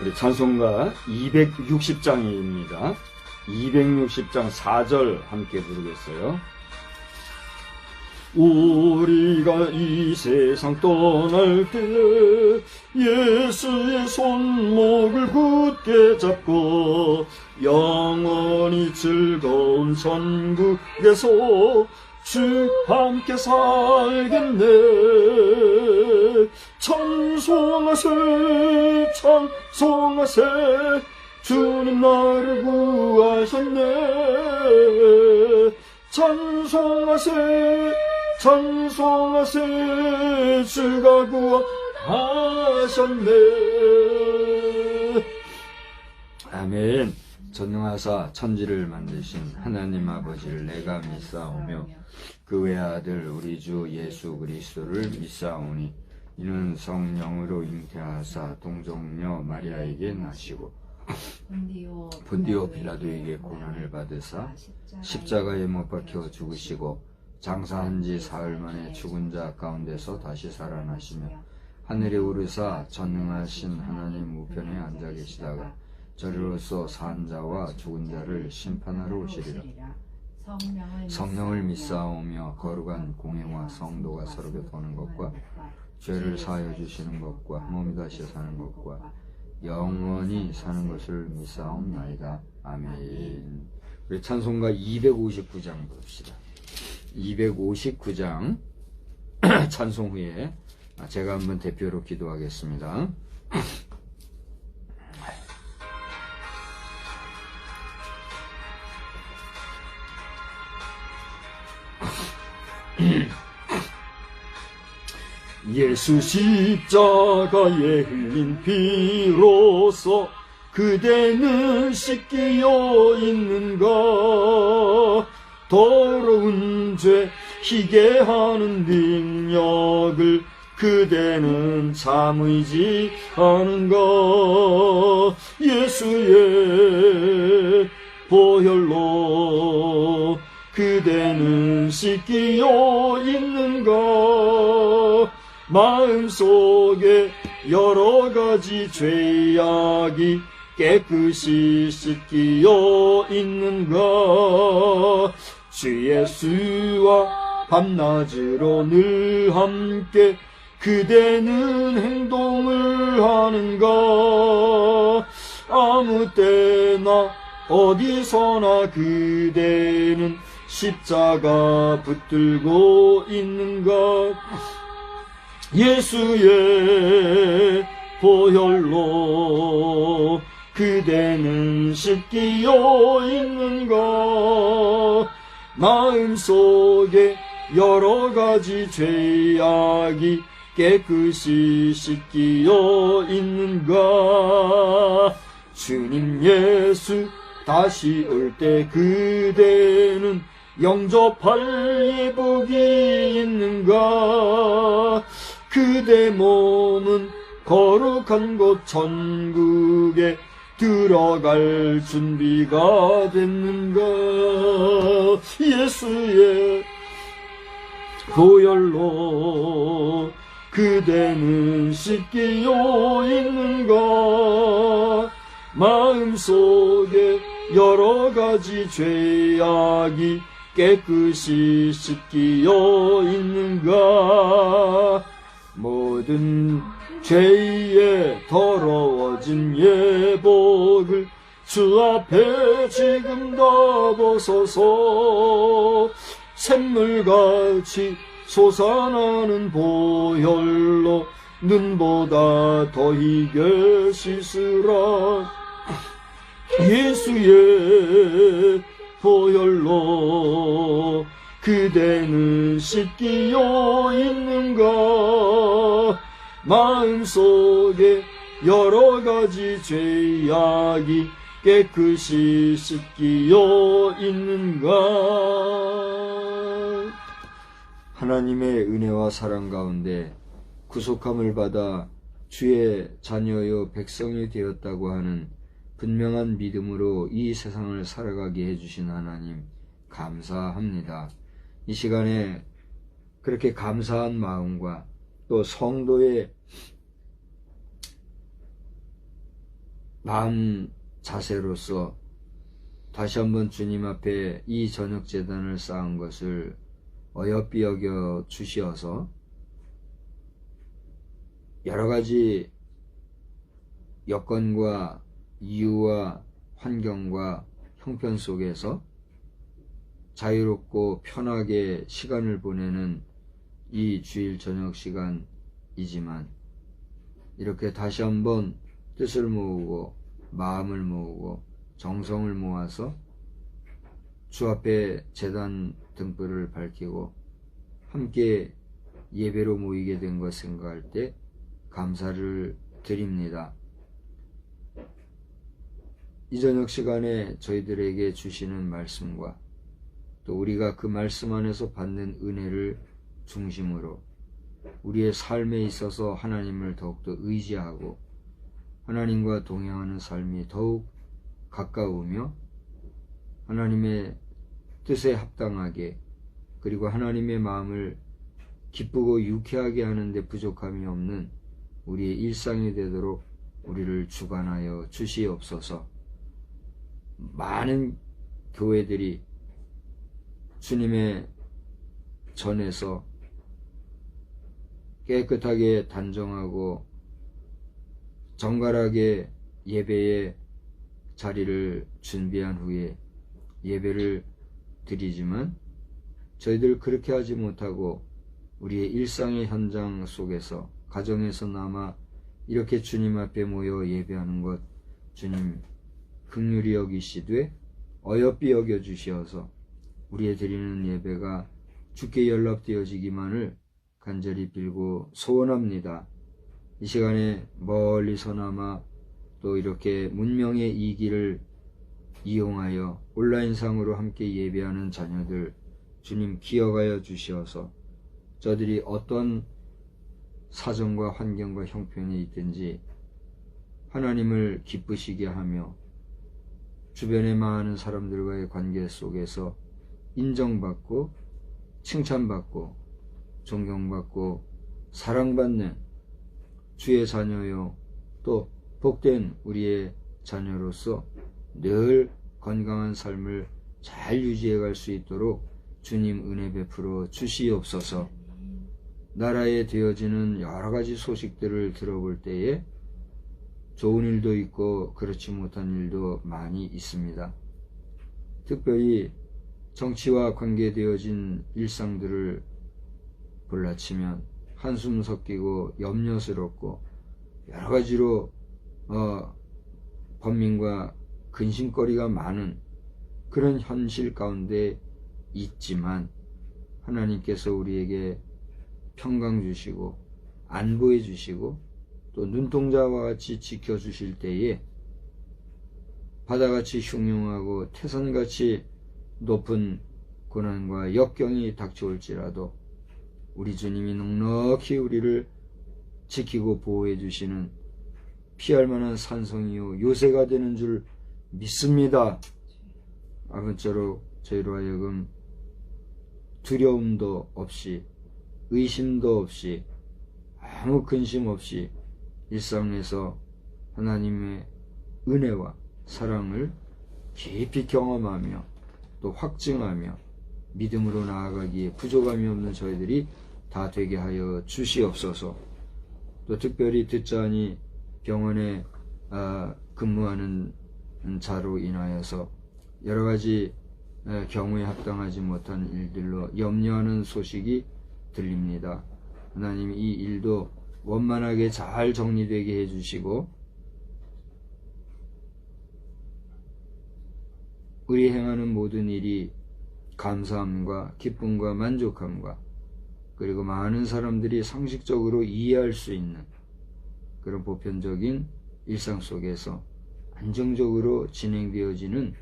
우리 찬송가 260장입니다. 260장 4절 함께 부르겠어요. 우리가 이 세상 떠날 때 예수의 손목을 굳게 잡고 영원히 즐거운 천국에서 주 함께 살겠네. 찬송하세 찬송하세 주님 나를 구하셨네. 찬송하세 찬송하세 주가 구하셨네. 아멘. 전능하사 천지를 만드신 하나님 아버지를 내가 믿사오며 그 외아들 우리 주 예수 그리스도를 믿사오니 이는 성령으로 잉태하사 동정녀 마리아에게 나시고 본디오 빌라도에게 고난을 받으사 십자가에 못 박혀 죽으시고 장사한 지 사흘 만에 죽은 자 가운데서 다시 살아나시며 하늘에 오르사 전능하신 하나님 우편에 앉아 계시다가 저리로서 산 자와 죽은 자를 심판하러 오시리라. 성령을 믿사오며 거룩한 공회와 성도가 서로 교통하는 것과 죄를 사하여 주시는 것과 몸이 다시 사는 것과 영원히 사는 것을 믿사옵나이다. 아멘. 우리 찬송가 259장 봅시다. 259장 찬송 후에 제가 한번 대표로 기도하겠습니다. 예수 십자가에 흘린 피로써 그대는 씻기어 있는가. 더러운 죄 희게 하는 능력을 그대는 참으지 않은가. 예수의 보혈로 그대는 씻기어 있는가. 마음속에 여러가지 죄악이 깨끗이 씻기어 있는가. 주 예수와 밤낮으로 늘 함께 그대는 행동을 하는가. 아무 때나 어디서나 그대는 십자가 붙들고 있는가. 예수의 보혈로 그대는 씻기어 있는가. 마음속에 여러가지 죄악이 깨끗이 씻기어 있는가. 주님 예수 다시 올 때 그대는 영접할 예복이 있는가. 그대 몸은 거룩한 곳 천국에 들어갈 준비가 됐는가. 예수의 보혈로 그대는 씻기어 있는가. 마음속에 여러가지 죄악이 깨끗이 씻기어 있는가. 모든 죄에 더러워진 예복을 주 앞에 지금 다 벗어서 샘물같이 솟아나는 보혈로 눈보다 더 희게 씻으라. 예수의 보혈로 그대는 씻기어 있는가. 마음속에 여러가지 죄악이 깨끗이 씻기어 있는가. 하나님의 은혜와 사랑 가운데 구속함을 받아 주의 자녀여 백성이 되었다고 하는 분명한 믿음으로 이 세상을 살아가게 해주신 하나님 감사합니다. 이 시간에 그렇게 감사한 마음과 또 성도의 마음 자세로서 다시 한번 주님 앞에 이 저녁 제단을 쌓은 것을 어여삐 여겨 주시어서 여러가지 여건과 이유와 환경과 형편 속에서 자유롭고 편하게 시간을 보내는 이 주일 저녁 시간이지만 이렇게 다시 한번 뜻을 모으고 마음을 모으고 정성을 모아서 주 앞에 제단 등불을 밝히고 함께 예배로 모이게 된 것 생각할 때 감사를 드립니다. 이 저녁 시간에 저희들에게 주시는 말씀과 또 우리가 그 말씀 안에서 받는 은혜를 중심으로 우리의 삶에 있어서 하나님을 더욱더 의지하고 하나님과 동행하는 삶이 더욱 가까우며 하나님의 뜻에 합당하게 그리고 하나님의 마음을 기쁘고 유쾌하게 하는데 부족함이 없는 우리의 일상이 되도록 우리를 주관하여 주시옵소서. 많은 교회들이 주님의 전에서 깨끗하게 단정하고 정갈하게 예배의 자리를 준비한 후에 예배를 드리지만 저희들 그렇게 하지 못하고 우리의 일상의 현장 속에서 가정에서나마 이렇게 주님 앞에 모여 예배하는 것 주님 긍휼히 여기시되 어여삐 여겨 주시어서 우리의 드리는 예배가 주께 연락되어지기만을 간절히 빌고 소원합니다. 이 시간에 멀리서나마 또 이렇게 문명의 이 길을 이용하여 온라인상으로 함께 예배하는 자녀들 주님 기억하여 주시어서 저들이 어떤 사정과 환경과 형편이 있든지 하나님을 기쁘시게 하며 주변의 많은 사람들과의 관계 속에서 인정받고 칭찬받고 존경받고 사랑받는 주의 자녀요 또 복된 우리의 자녀로서 늘 건강한 삶을 잘 유지해 갈 수 있도록 주님 은혜 베풀어 주시옵소서. 나라에 되어지는 여러가지 소식들을 들어볼 때에 좋은 일도 있고 그렇지 못한 일도 많이 있습니다. 특별히 정치와 관계되어진 일상들을 볼라치면 한숨 섞이고 염려스럽고 여러가지로 번민과 근심거리가 많은 그런 현실 가운데 있지만 하나님께서 우리에게 평강 주시고 안보해 주시고 또 눈동자와 같이 지켜주실 때에 바다같이 흉흉하고 태산같이 높은 고난과 역경이 닥쳐올지라도 우리 주님이 넉넉히 우리를 지키고 보호해 주시는 피할 만한 산성이요 요새가 되는 줄 믿습니다. 아무쪼록 저희로 하여금 두려움도 없이 의심도 없이 아무 근심 없이 일상에서 하나님의 은혜와 사랑을 깊이 경험하며 또 확증하며 믿음으로 나아가기에 부족함이 없는 저희들이 다 되게 하여 주시옵소서. 또 특별히 듣자니 병원에 근무하는 자로 인하여서 여러가지 경우에 합당하지 못한 일들로 염려하는 소식이 들립니다. 하나님 이 일도 원만하게 잘 정리되게 해주시고 우리 행하는 모든 일이 감사함과 기쁨과 만족함과 그리고 많은 사람들이 상식적으로 이해할 수 있는 그런 보편적인 일상 속에서 안정적으로 진행되어지는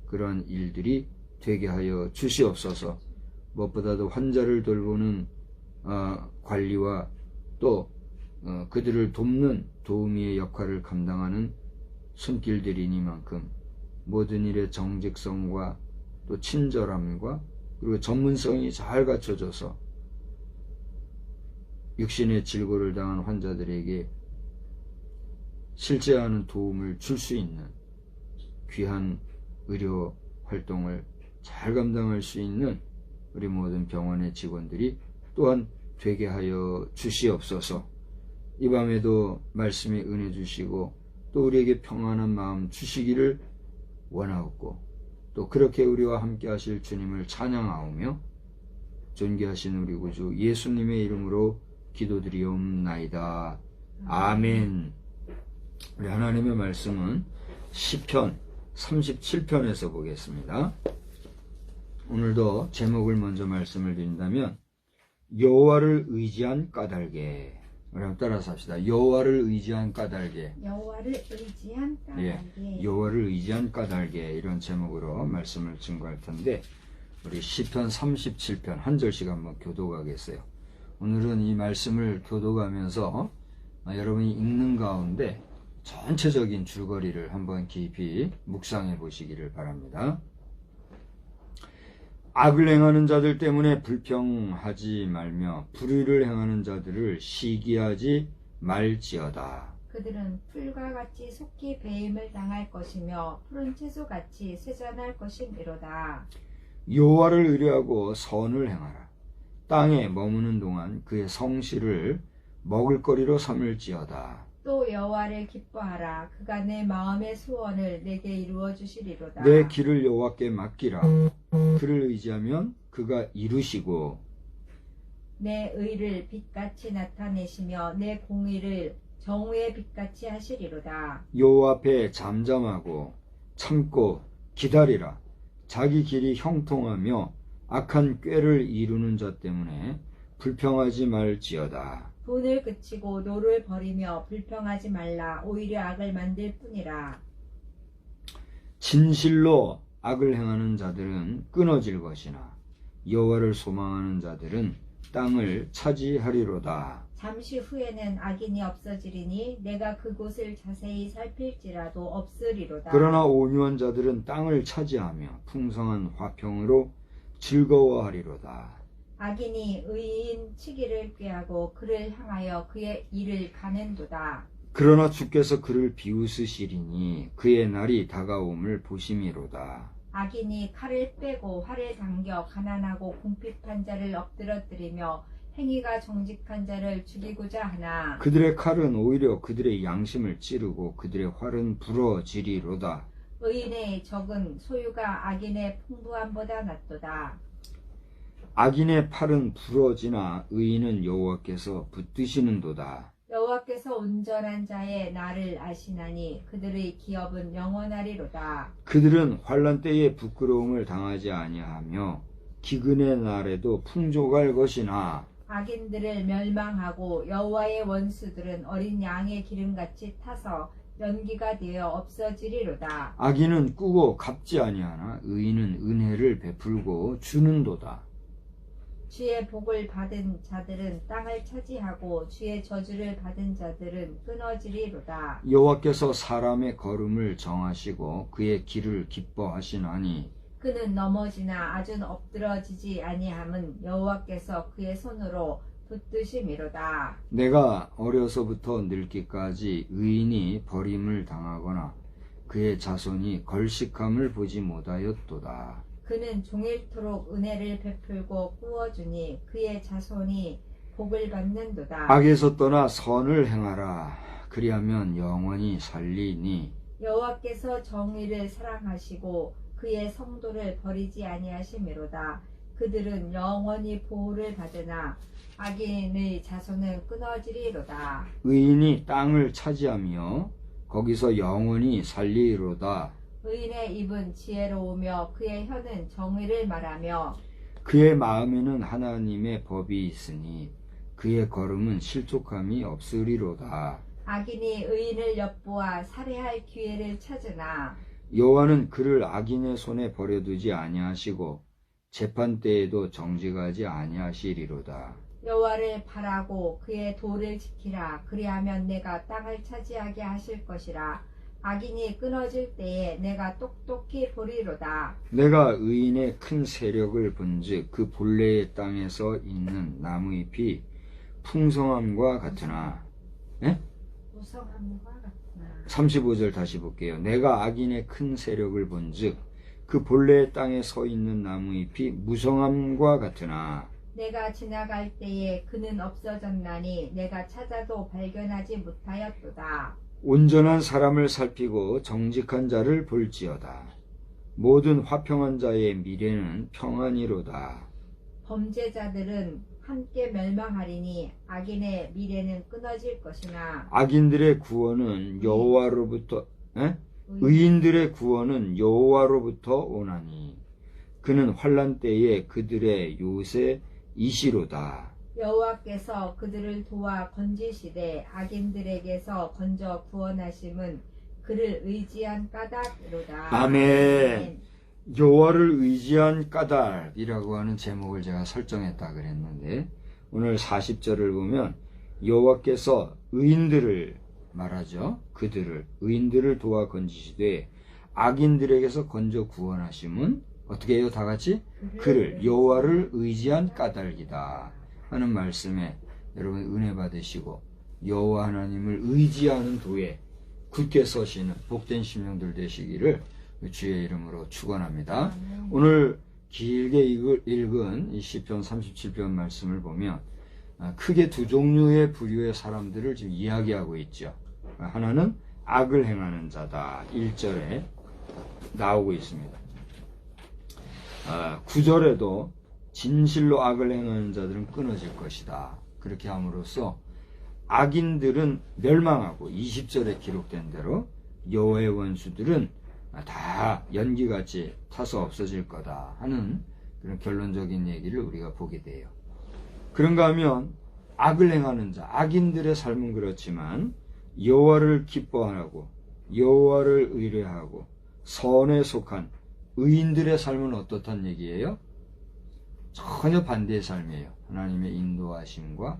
그런 일들이 되게 하여 주시옵소서. 무엇보다도 환자를 돌보는 관리와 또 그들을 돕는 도우미의 역할을 감당하는 손길들이니만큼 모든 일의 정직성과 또 친절함과 그리고 전문성이 잘 갖춰져서 육신의 질고를 당한 환자들에게 실제하는 도움을 줄 수 있는 귀한 의료 활동을 잘 감당할 수 있는 우리 모든 병원의 직원들이 또한 되게 하여 주시옵소서. 이 밤에도 말씀에 은혜 주시고 또 우리에게 평안한 마음 주시기를 원하옵고 또 그렇게 우리와 함께 하실 주님을 찬양하오며 존귀하신 우리 구주 예수님의 이름으로 기도드리옵나이다. 아멘. 우리 하나님의 말씀은 시편 37편에서 보겠습니다. 오늘도 제목을 먼저 말씀을 드린다면 여호와를 의지한 까닭에. 우리 한번 따라서 합시다. 여호와를 의지한 까닭에. 여호와를 의지한 까닭에. 예, 여호와를 의지한 까닭에 이런 제목으로 말씀을 증거할 텐데 우리 시편 37편 한 절씩 한번 교독하겠어요. 오늘은 이 말씀을 교독하면서 여러분이 읽는 가운데 전체적인 줄거리를 한번 깊이 묵상해 보시기를 바랍니다. 악을 행하는 자들 때문에 불평하지 말며 불의를 행하는 자들을 시기하지 말지어다. 그들은 풀과 같이 속히 배임을 당할 것이며 푸른 채소같이 쇠잔할 것이미로다. 여호와를 의뢰하고 선을 행하라. 땅에 머무는 동안 그의 성실을 먹을거리로 삼을지어다. 또 여호와를 기뻐하라. 그가 내 마음의 소원을 내게 이루어 주시리로다. 내 길을 여호와께 맡기라. 그를 의지하면 그가 이루시고 내 의를 빛같이 나타내시며 내 공의를 정오의 빛같이 하시리로다. 여호와 앞에 잠잠하고 참고 기다리라. 자기 길이 형통하며 악한 꾀를 이루는 자 때문에 불평하지 말지어다. 돈을 그치고 노를 버리며 불평하지 말라. 오히려 악을 만들 뿐이라. 진실로 악을 행하는 자들은 끊어질 것이나 여호와를 소망하는 자들은 땅을 차지하리로다. 잠시 후에는 악인이 없어지리니 내가 그곳을 자세히 살필지라도 없으리로다. 그러나 온유한 자들은 땅을 차지하며 풍성한 화평으로 즐거워하리로다. 악인이 의인 치기를 꾀하고 그를 향하여 그의 일을 가는도다. 그러나 주께서 그를 비웃으시리니 그의 날이 다가옴을 보심이로다. 악인이 칼을 빼고 활을 당겨 가난하고 궁핍한 자를 엎드러뜨리며 행위가 정직한 자를 죽이고자 하나 그들의 칼은 오히려 그들의 양심을 찌르고 그들의 활은 부러지리로다. 의인의 적은 소유가 악인의 풍부함보다 낫도다. 악인의 팔은 부러지나 의인은 여호와께서 붙드시는도다. 여호와께서 온전한 자의 날을 아시나니 그들의 기업은 영원하리로다. 그들은 환난 때에 부끄러움을 당하지 아니하며 기근의 날에도 풍족할 것이나 악인들을 멸망하고 여호와의 원수들은 어린 양의 기름같이 타서 연기가 되어 없어지리로다. 악인은 꾸고 갚지 아니하나 의인은 은혜를 베풀고 주는도다. 주의 복을 받은 자들은 땅을 차지하고 주의 저주를 받은 자들은 끊어지리로다. 여호와께서 사람의 걸음을 정하시고 그의 길을 기뻐하시나니 그는 넘어지나 아주 엎드러지지 아니함은 여호와께서 그의 손으로 붙드심이로다. 내가 어려서부터 늙기까지 의인이 버림을 당하거나 그의 자손이 걸식함을 보지 못하였도다. 그는 종일토록 은혜를 베풀고 꾸어주니 그의 자손이 복을 받는도다. 악에서 떠나 선을 행하라. 그리하면 영원히 살리니 여호와께서 정의를 사랑하시고 그의 성도를 버리지 아니하심이로다. 그들은 영원히 보호를 받으나 악인의 자손은 끊어지리로다. 의인이 땅을 차지하며 거기서 영원히 살리리로다. 의인의 입은 지혜로우며 그의 혀는 정의를 말하며 그의 마음에는 하나님의 법이 있으니 그의 걸음은 실족함이 없으리로다. 악인이 의인을 엿보아 살해할 기회를 찾으나 여호와는 그를 악인의 손에 버려두지 아니하시고 재판 때에도 정직하지 아니하시리로다. 여호와를 바라고 그의 도를 지키라. 그리하면 내가 땅을 차지하게 하실 것이라. 악인이 끊어질 때에 내가 똑똑히 보리로다. 내가 의인의 큰 세력을 본즉 그 본래의 땅에서 있는 나무잎이 풍성함과 같으나 무성함과 같으나 35절 다시 볼게요. 내가 악인의 큰 세력을 본즉 그 본래의 땅에 서 있는 나무 잎이 무성함과 같으나 내가 지나갈 때에 그는 없어졌나니 내가 찾아도 발견하지 못하였도다. 온전한 사람을 살피고 정직한 자를 볼지어다. 모든 화평한 자의 미래는 평안이로다. 범죄자들은 함께 멸망하리니 악인의 미래는 끊어질 것이나 악인들의 구원은 여호와로부터 의인들의 구원은 여호와로부터 오나니 그는 환난 때에 그들의 요새이시로다. 여호와께서 그들을 도와 건지시되 악인들에게서 건져 구원하심은 그를 의지한 까닭으로다. 아멘. 여호와를 의지한 까닭이라고 하는 제목을 제가 설정했다 그랬는데 오늘 40절을 보면 여호와께서 의인들을 말하죠. 그들을 의인들을 도와 건지시되 악인들에게서 건져 구원하심은 어떻게 해요? 다 같이 그를 여호와를 의지한 까닭이다 하는 말씀에 여러분 은혜 받으시고 여호와 하나님을 의지하는 도에 굳게 서시는 복된 심령들 되시기를 주의 이름으로 축원합니다. 오늘 길게 읽은 이 시편 37편 말씀을 보면 크게 두 종류의 부류의 사람들을 지금 이야기하고 있죠. 하나는 악을 행하는 자다. 1절에 나오고 있습니다. 9절에도 진실로 악을 행하는 자들은 끊어질 것이다. 그렇게 함으로써 악인들은 멸망하고 20절에 기록된 대로 여호와의 원수들은 다 연기같이 타서 없어질 거다 하는 그런 결론적인 얘기를 우리가 보게 돼요. 그런가 하면 악을 행하는 자, 악인들의 삶은 그렇지만 여호와를 기뻐하고 여호와를 의뢰하고 선에 속한 의인들의 삶은 어떻단 얘기예요? 전혀 반대의 삶이에요. 하나님의 인도하심과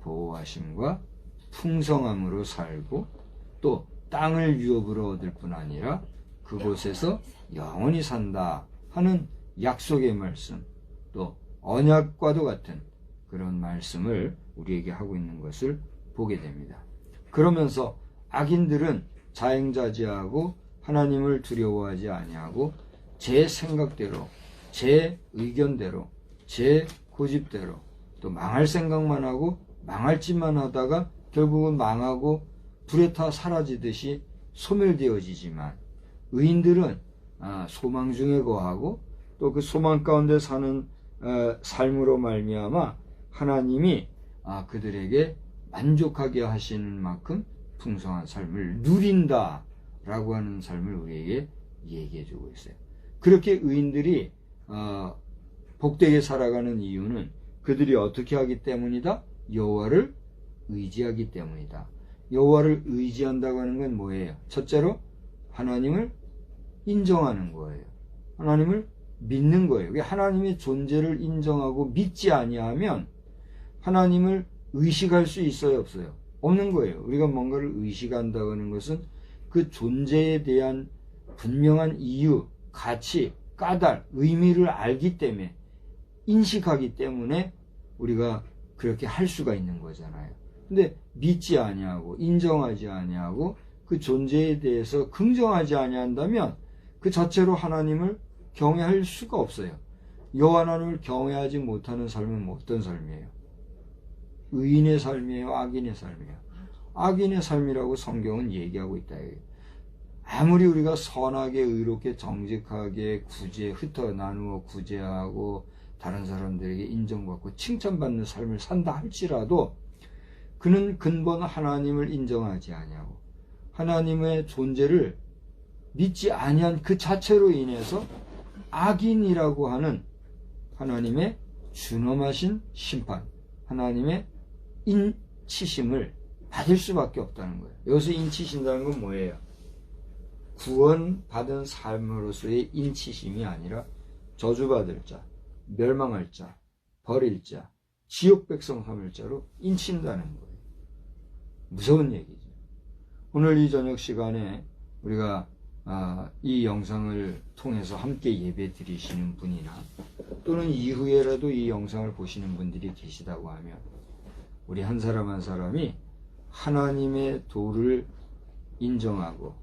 보호하심과 풍성함으로 살고 또 땅을 유업으로 얻을 뿐 아니라 그곳에서 영원히 산다 하는 약속의 말씀, 또 언약과도 같은 그런 말씀을 우리에게 하고 있는 것을 보게 됩니다. 그러면서 악인들은 자행자지하고 하나님을 두려워하지 아니하고 제 생각대로, 제 의견대로, 제 고집대로 또 망할 생각만 하고 망할 짓만 하다가 결국은 망하고 불에 타 사라지듯이 소멸되어지지만 의인들은 소망 중에 거하고 또 그 소망 가운데 사는 삶으로 말미암아 하나님이 그들에게 만족하게 하시는 만큼 풍성한 삶을 누린다라고 하는 삶을 우리에게 얘기해 주고 있어요. 그렇게 의인들이 복되게 살아가는 이유는 그들이 어떻게 하기 때문이다? 여호와를 의지하기 때문이다. 여호와를 의지한다고 하는 건 뭐예요? 첫째로 하나님을 인정하는 거예요. 하나님을 믿는 거예요. 하나님의 존재를 인정하고 믿지 아니하면 하나님을 의식할 수 있어요, 없어요? 없는 거예요. 우리가 뭔가를 의식한다고 하는 것은 그 존재에 대한 분명한 이유, 가치, 까닭, 의미를 알기 때문에 인식하기 때문에 우리가 그렇게 할 수가 있는 거잖아요. 근데 믿지 아니하고 인정하지 아니하고 그 존재에 대해서 긍정하지 아니한다면 그 자체로 하나님을 경외할 수가 없어요. 여호와 하나님을 경외하지 못하는 삶은 어떤 삶이에요? 의인의 삶이에요? 악인의 삶이에요? 악인의 삶이라고 성경은 얘기하고 있다. 아무리 우리가 선하게 의롭게 정직하게 흩어 나누어 구제하고 다른 사람들에게 인정받고 칭찬받는 삶을 산다 할지라도 그는 근본 하나님을 인정하지 아니하고 하나님의 존재를 믿지 아니한 그 자체로 인해서 악인이라고 하는 하나님의 준엄하신 심판, 하나님의 인치심을 받을 수밖에 없다는 거예요. 여기서 인치신다는 건 뭐예요? 구원받은 삶으로서의 인치심이 아니라 저주받을 자, 멸망할 자, 버릴 자, 지옥 백성 삼을 자로 인친다는 거예요. 무서운 얘기죠. 오늘 이 저녁 시간에 우리가 이 영상을 통해서 함께 예배 드리시는 분이나 또는 이후에라도 이 영상을 보시는 분들이 계시다고 하면 우리 한 사람 한 사람이 하나님의 도를 인정하고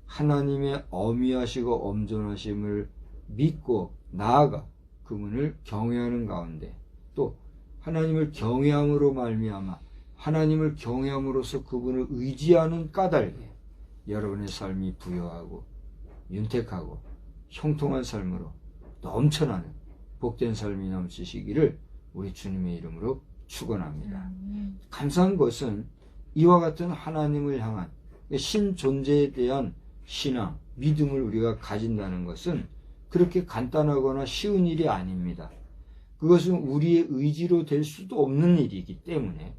하나님의 어미하시고 엄존하심을 믿고 나아가 그분을 경외하는 가운데, 또 하나님을 경외함으로 말미암아 하나님을 경외함으로써 그분을 의지하는 까닭에 여러분의 삶이 부여하고 윤택하고 형통한 삶으로 넘쳐나는 복된 삶이 넘치시기를 우리 주님의 이름으로 축원합니다. 감사한 것은 이와 같은 하나님을 향한 신존재에 대한 신앙, 믿음을 우리가 가진다는 것은 그렇게 간단하거나 쉬운 일이 아닙니다. 그것은 우리의 의지로 될 수도 없는 일이기 때문에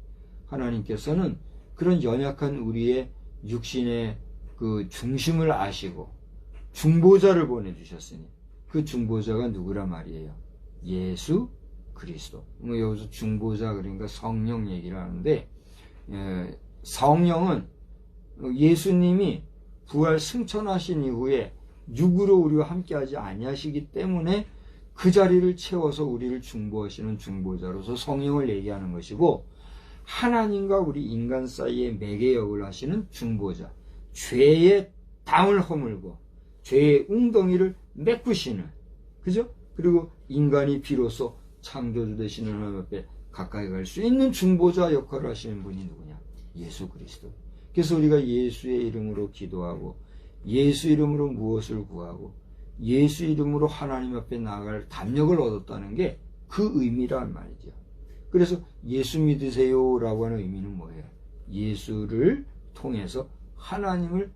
하나님께서는 그런 연약한 우리의 육신의 그 중심을 아시고 중보자를 보내주셨으니 그 중보자가 누구라 말이에요? 예수 그리스도. 여기서 중보자 그러니까 성령 얘기를 하는데, 성령은 예수님이 부활 승천하신 이후에 육으로 우리와 함께하지 아니하시기 때문에 그 자리를 채워서 우리를 중보하시는 중보자로서 성령을 얘기하는 것이고, 하나님과 우리 인간 사이에 매개역을 하시는 중보자, 죄의 담을 허물고 죄의 웅덩이를 메꾸시는, 그죠? 그리고 인간이 비로소 창조주 되시는 하나님 앞에 가까이 갈 수 있는 중보자 역할을 하시는 분이 누구냐? 예수 그리스도. 그래서 우리가 예수의 이름으로 기도하고 예수 이름으로 무엇을 구하고 예수 이름으로 하나님 앞에 나아갈 담력을 얻었다는 게 그 의미란 말이죠. 그래서 예수 믿으세요 라고 하는 의미는 뭐예요? 예수를 통해서 하나님을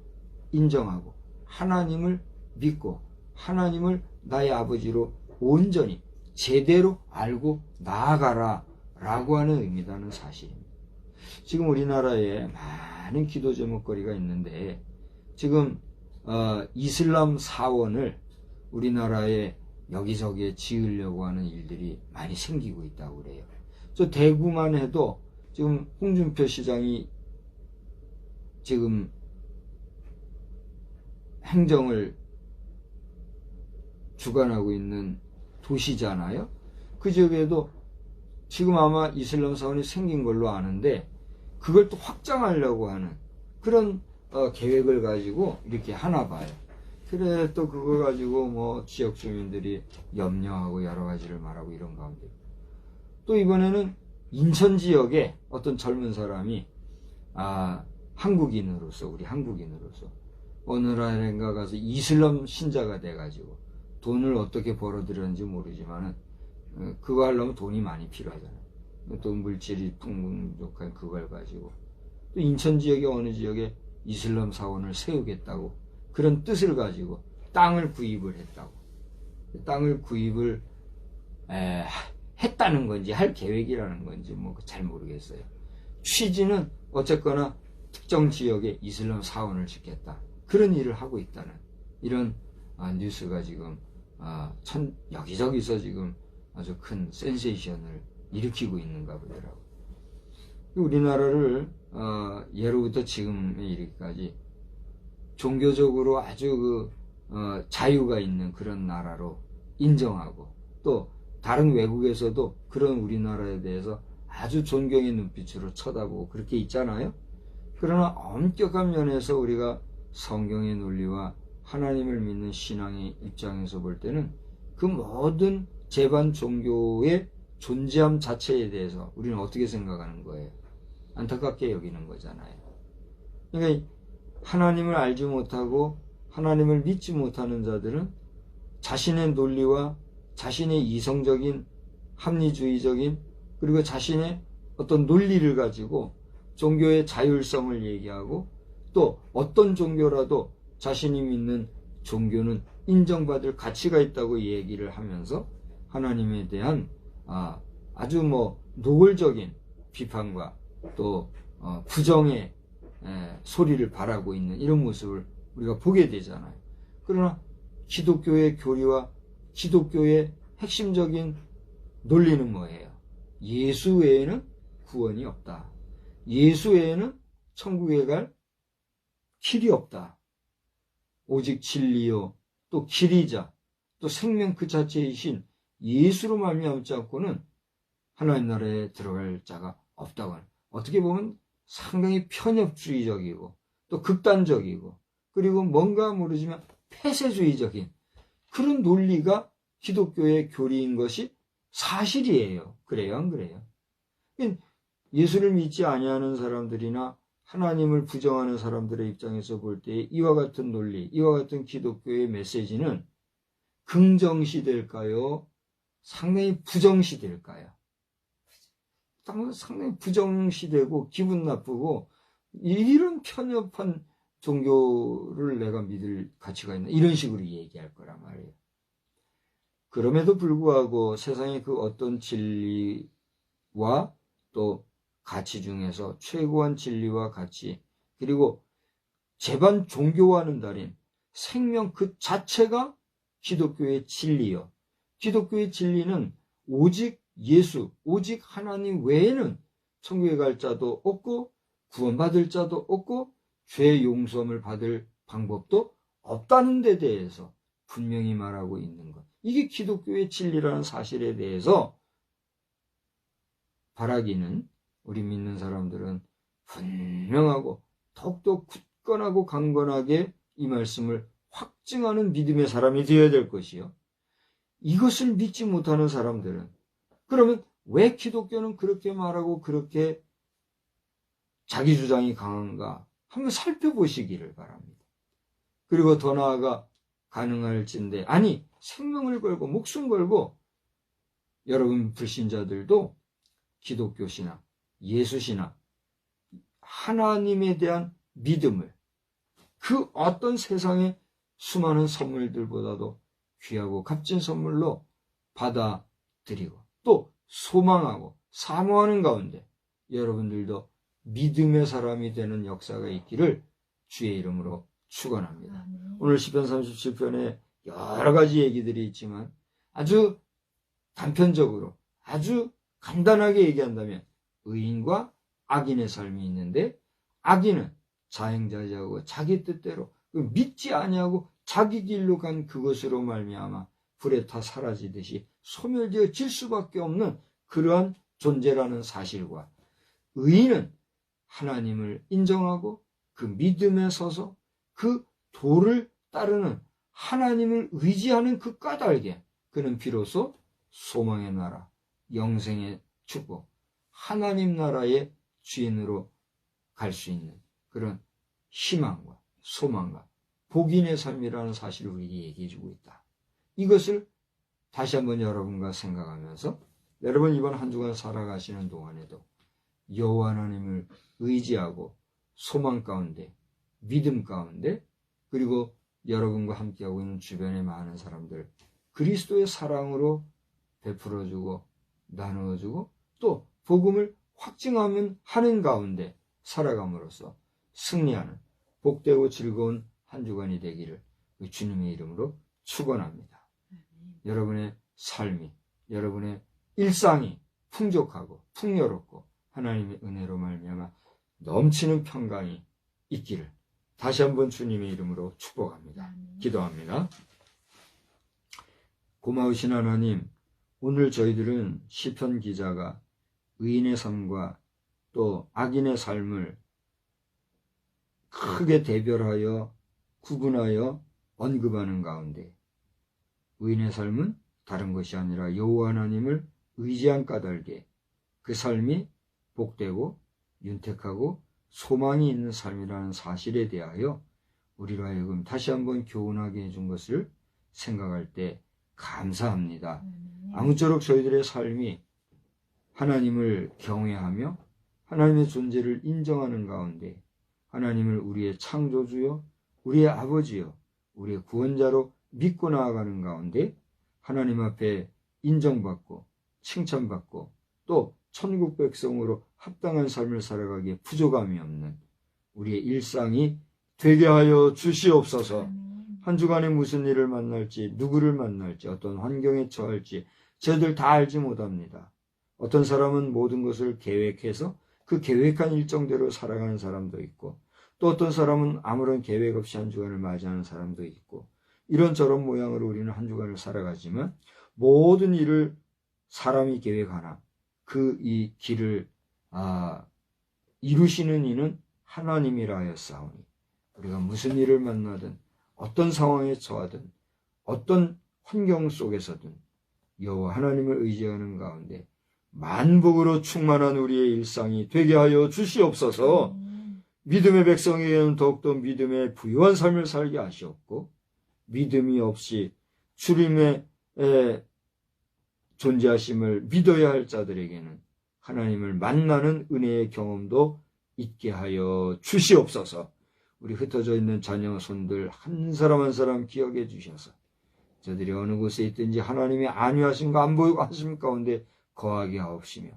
인정하고 하나님을 믿고 하나님을 나의 아버지로 온전히 제대로 알고 나아가라 라고 하는 의미라는 사실입니다. 지금 우리나라에 많은 기도 제목거리가 있는데, 지금 이슬람 사원을 우리나라에 여기저기에 지으려고 하는 일들이 많이 생기고 있다고 그래요. 저 대구만 해도 지금 홍준표 시장이 지금 행정을 주관하고 있는 도시잖아요. 그 지역에도 지금 아마 이슬람 사원이 생긴 걸로 아는데, 그걸 또 확장하려고 하는 그런 계획을 가지고 이렇게 하나 봐요. 그래 또 그걸 가지고 뭐 지역 주민들이 염려하고 여러 가지를 말하고 이런 가운데, 또 이번에는 인천 지역에 어떤 젊은 사람이 한국인으로서, 우리 한국인으로서 어느 나라인가 가서 이슬람 신자가 돼가지고 돈을 어떻게 벌어들였는지 모르지만은 그거 하려면 돈이 많이 필요하잖아요. 또 물질이 풍부한 그걸 가지고 또 인천 지역의 어느 지역에 이슬람 사원을 세우겠다고 그런 뜻을 가지고 땅을 구입을 했다고. 땅을 구입을 했다는 건지 할 계획이라는 건지 뭐 잘 모르겠어요. 취지는 어쨌거나 특정 지역에 이슬람 사원을 짓겠다, 그런 일을 하고 있다는 이런 뉴스가 지금 여기저기서 지금 아주 큰 센세이션을 일으키고 있는가 보더라고요. 우리나라를 예로부터 지금에 이르기까지 종교적으로 아주 자유가 있는 그런 나라로 인정하고, 또 다른 외국에서도 그런 우리나라에 대해서 아주 존경의 눈빛으로 쳐다보고 그렇게 있잖아요. 그러나 엄격한 면에서 우리가 성경의 논리와 하나님을 믿는 신앙의 입장에서 볼 때는 그 모든 제반 종교의 존재함 자체에 대해서 우리는 어떻게 생각하는 거예요? 안타깝게 여기는 거잖아요. 그러니까 하나님을 알지 못하고 하나님을 믿지 못하는 자들은 자신의 논리와 자신의 이성적인 합리주의적인, 그리고 자신의 어떤 논리를 가지고 종교의 자율성을 얘기하고, 또 어떤 종교라도 자신이 믿는 종교는 인정받을 가치가 있다고 얘기를 하면서 하나님에 대한 아주 노골적인 비판과 또 부정의 소리를 바라고 있는 이런 모습을 우리가 보게 되잖아요. 그러나 기독교의 교리와 기독교의 핵심적인 논리는 뭐예요? 예수 외에는 구원이 없다. 예수 외에는 천국에 갈 길이 없다. 오직 진리요, 또 길이자, 또 생명 그 자체이신 예수로 말미암지 않고는 하나님 나라에 들어갈 자가 없다고 하는, 어떻게 보면 상당히 편협주의적이고 또 극단적이고 그리고 뭔가 모르지만 폐쇄주의적인 그런 논리가 기독교의 교리인 것이 사실이에요. 그래요, 안 그래요? 예수를 믿지 아니하는 사람들이나 하나님을 부정하는 사람들의 입장에서 볼 때 이와 같은 논리, 이와 같은 기독교의 메시지는 긍정시 될까요? 상당히 부정시 될까요? 상당히 부정시 되고 기분 나쁘고 이런 편협한 종교를 내가 믿을 가치가 있나 이런 식으로 얘기할 거란 말이에요. 그럼에도 불구하고 세상의 그 어떤 진리와 또 가치 중에서 최고한 진리와 가치 그리고 제반 종교와는 다른 생명 그 자체가 기독교의 진리요. 기독교의 진리는 오직 예수, 오직 하나님 외에는 천국에 갈 자도 없고 구원받을 자도 없고 죄 용서함을 받을 방법도 없다는 데 대해서 분명히 말하고 있는 것. 이게 기독교의 진리라는 사실에 대해서 바라기는 우리 믿는 사람들은 분명하고 더욱더 굳건하고 강건하게 이 말씀을 확증하는 믿음의 사람이 되어야 될 것이요. 이것을 믿지 못하는 사람들은 그러면 왜 기독교는 그렇게 말하고 그렇게 자기 주장이 강한가 한번 살펴보시기를 바랍니다. 그리고 더 나아가 가능할진데 아니 생명을 걸고 목숨 걸고 여러분 불신자들도 기독교시나 예수시나 하나님에 대한 믿음을 그 어떤 세상의 수많은 선물들보다도 귀하고 값진 선물로 받아들이고 또 소망하고 사모하는 가운데 여러분들도 믿음의 사람이 되는 역사가 있기를 주의 이름으로 축원합니다. 오늘 시편 37편에 여러 가지 얘기들이 있지만 아주 단편적으로 아주 간단하게 얘기한다면 의인과 악인의 삶이 있는데 악인은 자행자지하고 자기 뜻대로 믿지 아니하고 자기 길로 간 그것으로 말미암아 불에 타 사라지듯이 소멸되어 질 수밖에 없는 그러한 존재라는 사실과 의인은 하나님을 인정하고 그 믿음에 서서 그 도를 따르는 하나님을 의지하는 그 까닭에 그는 비로소 소망의 나라, 영생의 축복, 하나님 나라의 주인으로 갈 수 있는 그런 희망과 소망과 복인의 삶이라는 사실을 우리에게 얘기해 주고 있다. 이것을 다시 한번 여러분과 생각하면서 여러분 이번 한 주간 살아가시는 동안에도 여호와 하나님을 의지하고 소망 가운데 믿음 가운데 그리고 여러분과 함께하고 있는 주변의 많은 사람들 그리스도의 사랑으로 베풀어주고 나누어주고 또 복음을 확증하는 하는 가운데 살아감으로써 승리하는 복되고 즐거운 한 주간이 되기를 주님의 이름으로 축원합니다. 여러분의 삶이 여러분의 일상이 풍족하고 풍요롭고 하나님의 은혜로 말미암아 넘치는 평강이 있기를 다시 한번 주님의 이름으로 축복합니다. 기도합니다. 고마우신 하나님, 오늘 저희들은 시편 기자가 의인의 삶과 또 악인의 삶을 크게 대별하여 구분하여 언급하는 가운데 의인의 삶은 다른 것이 아니라 여호와 하나님을 의지한 까닭에 그 삶이 복되고 윤택하고 소망이 있는 삶이라는 사실에 대하여 우리로 하여금 다시 한번 교훈하게 해준 것을 생각할 때 감사합니다. 아무쪼록 저희들의 삶이 하나님을 경외하며 하나님의 존재를 인정하는 가운데 하나님을 우리의 창조주요, 우리의 아버지요, 우리의 구원자로 믿고 나아가는 가운데 하나님 앞에 인정받고 칭찬받고 또 천국 백성으로 합당한 삶을 살아가기에 부족함이 없는 우리의 일상이 되게 하여 주시옵소서. 한 주간에 무슨 일을 만날지 누구를 만날지 어떤 환경에 처할지 저희들 다 알지 못합니다. 어떤 사람은 모든 것을 계획해서 그 계획한 일정대로 살아가는 사람도 있고 또 어떤 사람은 아무런 계획 없이 한 주간을 맞이하는 사람도 있고 이런저런 모양으로 우리는 한 주간을 살아가지만 모든 일을 사람이 계획하나 그 이 길을 이루시는 이는 하나님이라 하였사오니 우리가 무슨 일을 만나든 어떤 상황에 처하든 어떤 환경 속에서든 여호와 하나님을 의지하는 가운데 만복으로 충만한 우리의 일상이 되게 하여 주시옵소서. 믿음의 백성에게는 더욱더 믿음의 부유한 삶을 살게 하시옵고, 믿음이 없이 주님의 존재하심을 믿어야 할 자들에게는 하나님을 만나는 은혜의 경험도 있게 하여 주시옵소서. 우리 흩어져 있는 자녀 손들 한 사람 한 사람 기억해 주셔서 저들이 어느 곳에 있든지 하나님의 안위하심과 안보하심 가운데 거하게 하옵시며,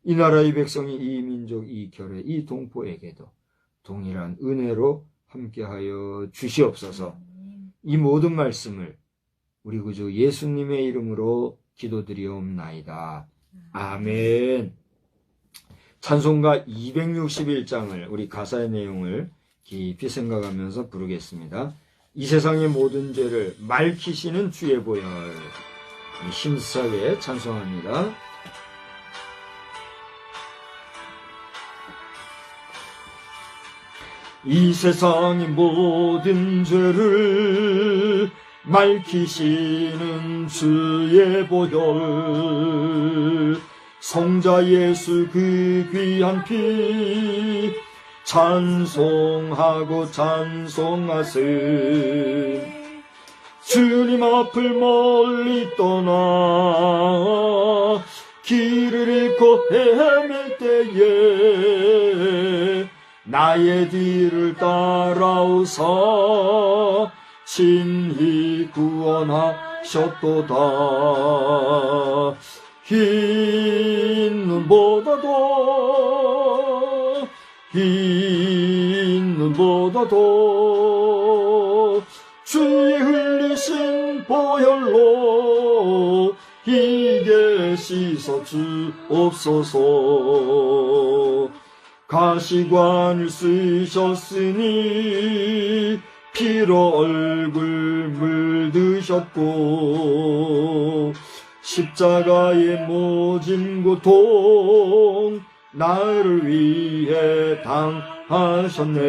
이 나라의 백성이, 이 민족, 이 결의, 이 동포에게도 동일한 은혜로 함께하여 주시옵소서. 이 모든 말씀을 우리 구주 예수님의 이름으로 기도드리옵나이다. 아멘. 찬송가 261장을 우리 가사의 내용을 깊이 생각하면서 부르겠습니다. 이 세상의 모든 죄를 맑히시는 주의 보혈. 힘차게 찬송합니다. 이 세상의 모든 죄를 맑히시는 주의 보혈, 성자 예수 그 귀한 피 찬송하고 찬송하세. 주님 앞을 멀리 떠나 길을 잃고 헤맬 때에 나의 뒤를 따라오사 친히 구원하셨도다. 흰 눈보다도 주의 흘리신 보혈로 이게 씻어 주옵소서. 가시관을 쓰셨으니 피로 얼굴 물드셨고, 십자가의 모진 고통 나를 위해 당하셨네.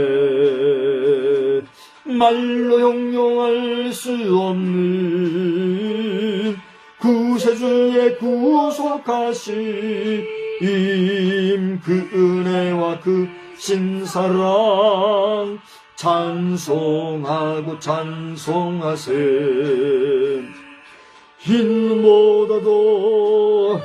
말로 형용할 수 없는 구세주의 구속하심, 그 은혜와 그 신사랑 찬송하고 찬송하세. 흰 눈보다도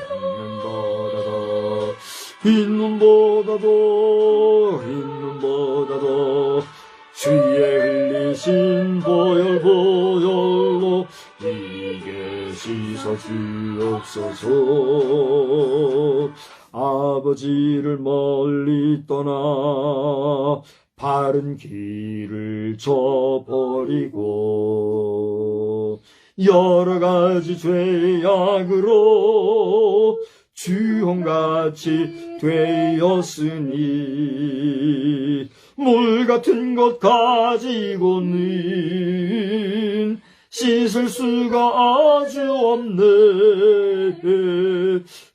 주의 흘리신 보혈로 이게 씻어 주옵소서. 아버지를 멀리 떠나 바른 길을 저버리고 여러 가지 죄악으로 주홍같이 되었으니 물 같은 것 가지고는 씻을 수가 아주 없네.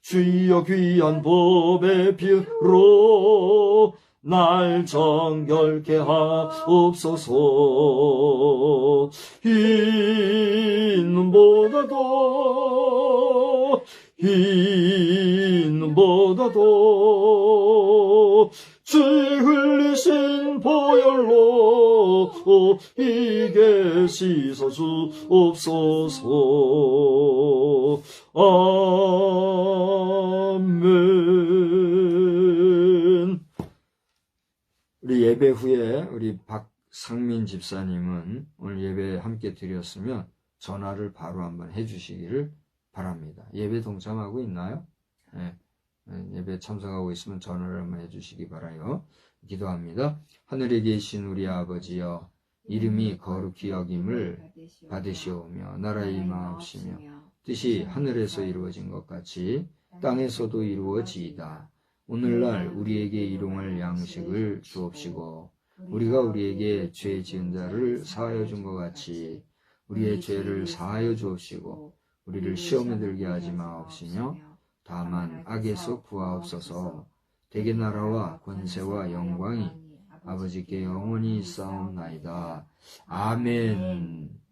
주여 귀한 법의 피로 날 정결케 하옵소서. 흰 눈보다도 주의 흘리신 보혈로 이게 씻어 주옵소서. 아멘. 우리 예배 후에 우리 박상민 집사님은 오늘 예배 함께 드렸으면 전화를 바로 한번 해주시기를 바랍니다. 예배 동참하고 있나요? 네. 예배 참석하고 있으면 전화를 한번 해주시기 바라요. 기도합니다. 하늘에 계신 우리 아버지여, 이름이 거룩히 여김을 받으시오며 나라의 임하옵시며 뜻이 하늘에서 이루어진 것 같이 땅에서도 이루어지이다. 오늘날 우리에게 일용할 양식을 주옵시고 우리가 우리에게 죄 지은 자를 사하여 준 것 같이 우리의 죄를 사하여 주옵시고 우리를 시험에 들게 하지 마옵시며 다만 악에서 구하옵소서. 대개 나라와 권세와 영광이 아버지께 영원히 있사옵나이다. 아멘.